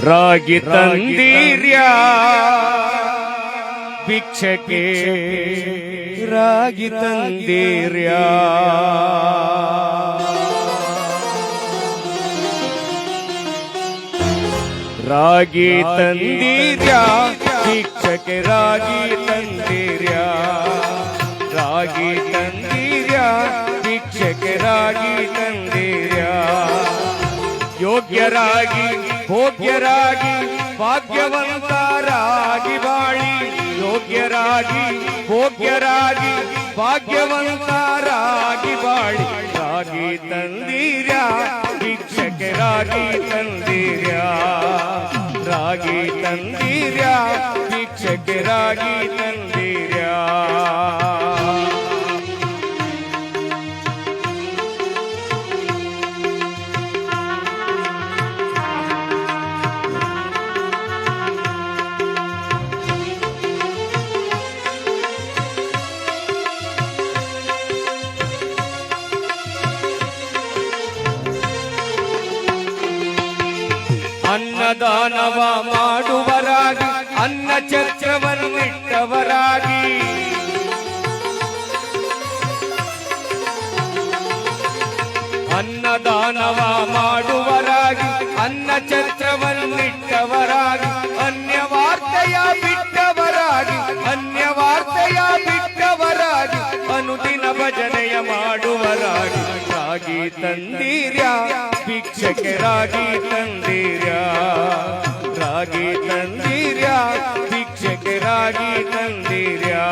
ರಾಗಿ ತಂದೀರ್ಯಾ ಭಿಕ್ಷಕ್ಕೆ ರಾಗಿ ತಂದೀರ್ಯಾ ರಾಗಿ ತಂದೀರ್ಯಾ ಭಿಕ್ಷಕ್ಕೆ ರಾಗಿ ತಂದೀರ್ಯಾ ರಾಗಿ ತಂದೀರ್ಯಾ ಭಿಕ್ಷಕ್ಕೆ ರಾಗಿ ತಂದೀರ್ಯಾ ಯೋಗ್ಯರಾಗಿ ಭೋಗ್ಯರಾಗಿ ಭಾಗ್ಯವಂತರಾಗಿ ಬಾಳಿ ಯೋಗ್ಯರಾಗಿ ಭೋಗ್ಯರಾಗಿ ಭಾಗ್ಯವಂತರಾಗಿ ಬಾಳಿ ರಾಗಿ ತಂದೀರ್ಯಾ ಭಿಕ್ಷಕ್ಕೆ ರಾಗಿ ತಂದೀರ್ಯಾ ರಾಗಿ ತಂದೀರ್ಯಾ ಭಿಕ್ಷಕ್ಕೆ ರಾಗಿ ತಂದೀರ್ಯಾ ಅನ್ನದಾನವ ಮಾಡುವರಾಗಿ ಅನ್ನ ಛತ್ರವನ್ನಿಟ್ಟವರಾಗಿ ಅನ್ನದಾನವ ಮಾಡುವರಾಗಿ ಅನ್ನ ಛತ್ರವನ್ನಿಟ್ಟವರಾಗಿ ಅನ್ಯವಾರ್ತೆಯ ಬಿಟ್ಟವರಾಗಿ ಅನ್ಯವಾರ್ತೆಯ ಬಿಟ್ಟವರಾಗಿ ಅನುದಿನ ಭಜನೆಯ ಮಾಡುವರಾಗಿ ರಾಗಿ ತಂದೀರ್ಯಾ ಭಿಕ್ಷಕ್ಕೆ ರಾಗಿ ತಂದೀರ್ಯಾ ರಾಗಿ ತಂದೀರ್ಯಾ ಭಿಕ್ಷಕ್ಕೆ ರಾಗಿ ತಂದೀರ್ಯಾ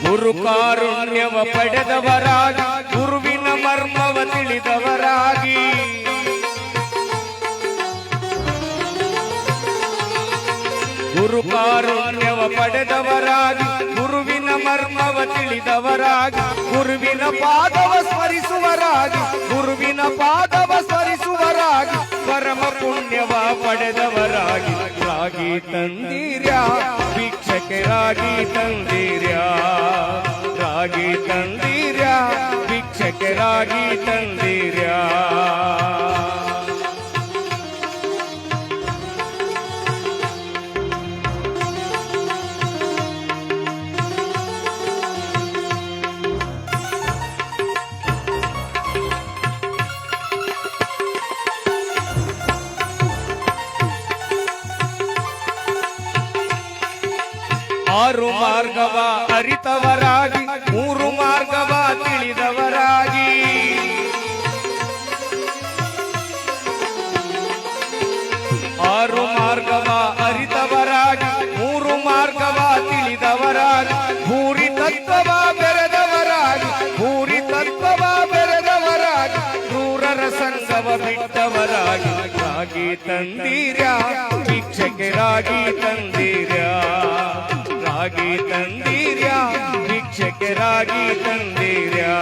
ಗುರು ಕಾರುಣ್ಯವ ಪಡೆದವರಾಗಿ ಗುರುವಿನ ಮರ್ಮವ ತಿಳಿದವರಾಗಿ ಗುರು ಕಾರುಣ್ಯವ ಪಡೆದವರಾಗಿ ಗುರುವಿನ ಮರ್ಮವ ತಿಳಿದವರಾಗಿ ಗುರುವಿನ ಪಾದವ ಸ್ಮರಿಸುವರಾಗಿ ಗುರುವಿನ ಪಾದವ ಸ್ಮರಿಸುವರಾಗಿ ಪರಮ ಪುಣ್ಯವ ಪಡೆದವರಾಗಿ ರಾಗಿ ತಂದೀರ್ಯಾ ಭಿಕ್ಷಕ್ಕೆ ರಾಗಿ ತಂದೀರ್ಯಾ ರಾಗಿ ತಂದೀರ್ಯಾ ಭಿಕ್ಷಕ್ಕೆ ರಾಗಿ ತಂದೀರ್ಯಾ ಆರು ಮಾರ್ಗವ ಅರಿತವರಾಗಿ ಮೂರು ಮಾರ್ಗವ ತಿಳಿದವರಾಗಿ ಆರು ಮಾರ್ಗವ ಅರಿತವರಾಗಿ ಮೂರು ಮಾರ್ಗವ ತಿಳಿದವರಾಗಿ ಭೂರಿ ತತ್ವವ ಬೆರೆದವರಾಗಿ ಭೂರಿ ತತ್ವವ ಬೆರೆದವರಾಗಿ ಕ್ರೂರರ ಸಂಗವ ಬಿಟ್ಟವರಾಗಿ ರಾಗಿ ತಂದೀರ್ಯಾ ಭಿಕ್ಷಕ್ಕೆ ರಾಗಿ ತಂದೀರ್ಯಾ ರಾಗಿ ತಂದೀರ್ಯಾ ಭಿಕ್ಷಕ್ಕೆ ರಾಗಿ ತಂದೀರ್ಯಾ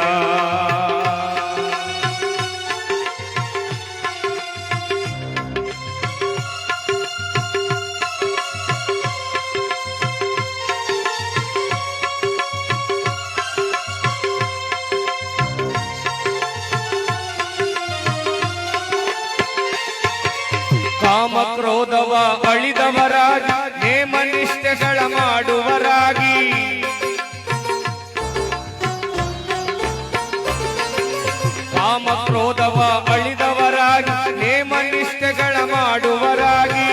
ಕಾಮ ಕ್ರೋಧವ ಅಳಿದವರಾಗಿ ನೇಮ ನಿಷ್ಠೆಗಳ ಮಾಡುವರಾಗಿ ಕಾಮ ಕ್ರೋಧವ ಅಳಿದವರಾಗಿ ನೇಮ ನಿಷ್ಠೆಗಳ ಮಾಡುವರಾಗಿ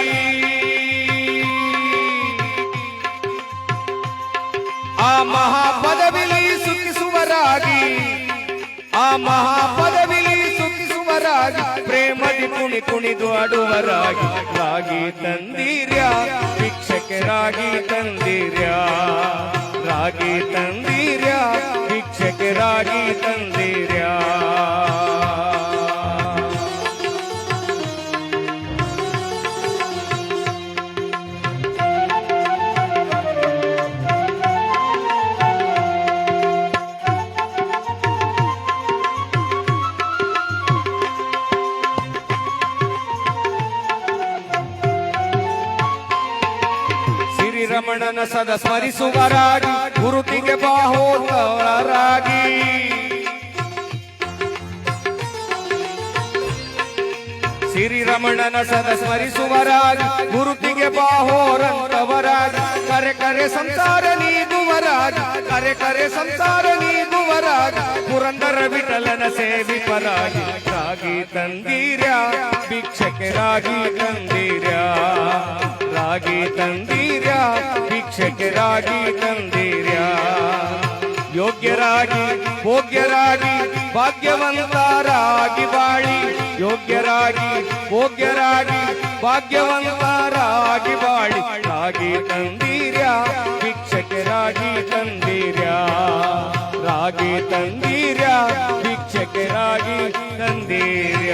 ಆ ಮಹಾಪದವಿಲಿ ಸುಖಿಸುವರಾಗಿ ಆ ಮಹಾಪದವಿಲಿ ಸುಖಿಸುವರಾಗಿ ಪ್ರೇಮದಿ ಕುಣಿ ಕುಣಿದು ಆಡುವರಾಗಿ ರಾಗಿ ತಂದೀರ್ಯಾ ಭಿಕ್ಷಕ್ಕೆ ರಾಗಿ ತಂದೀರ್ಯಾ ರಾಗಿ ತಂದೀರ್ಯಾ ಭಿಕ್ಷಕ್ಕೆ ರಾಗಿ ತಂದೀರ್ಯಾ ರಮಣನ ಸದ ಸ್ಮರಿಸುವರಾಗಿ ಗುರುತಿಗೆ ಬಾಹೋತ್ತರಾಗಿ ಶ್ರೀರಮಣನ ಸದ ಸ್ಮರಿಸುವರಾಗಿ ಗುರುತಿಗೆ ಬಾಹೋರಂತವರಾಗಿ ಕರೆ ಕರೆ ಸಂಸಾರ ನೀಗುವರಾಗಿ ಕರೆ ಕರೆ ಸಂಸಾರ ನೀಗುವರಾಗಿ ಪುರಂದರ ವಿಠಲನ ಸೇವಿಪರಾಗಿ ರಾಗಿ ತಂದೀರ್ಯ ಭಿಕ್ಷಕರಾಗಿ ತಂದೀರ್ಯ ರಾಗಿ ತಂದೀರ್ಯ ಭಿಕ್ಷಕರಾಗಿ ತಂದೀರ್ಯ ಯೋಗ್ಯರಾಗಿ ಭೋಗ್ಯರಾಗಿ ಭಾಗ್ಯವಂತರಾಗಿ ಬಾಳಿ ಯೋಗ್ಯರಾಗಿ ಭೋಗ್ಯರಾಗಿ ಭಾಗ್ಯವಂತರಾಗಿ ಬಾಳಿ ರಾಗಿ ತಂದೀರ್ಯ ಭಿಕ್ಷಕರಾಗಿ ತಂದೀರ್ಯ ರಾಗಿ ತಂದೀರ್ಯ ಭಿಕ್ಷಕರಾಗಿ ತಂದೀರ್ಯ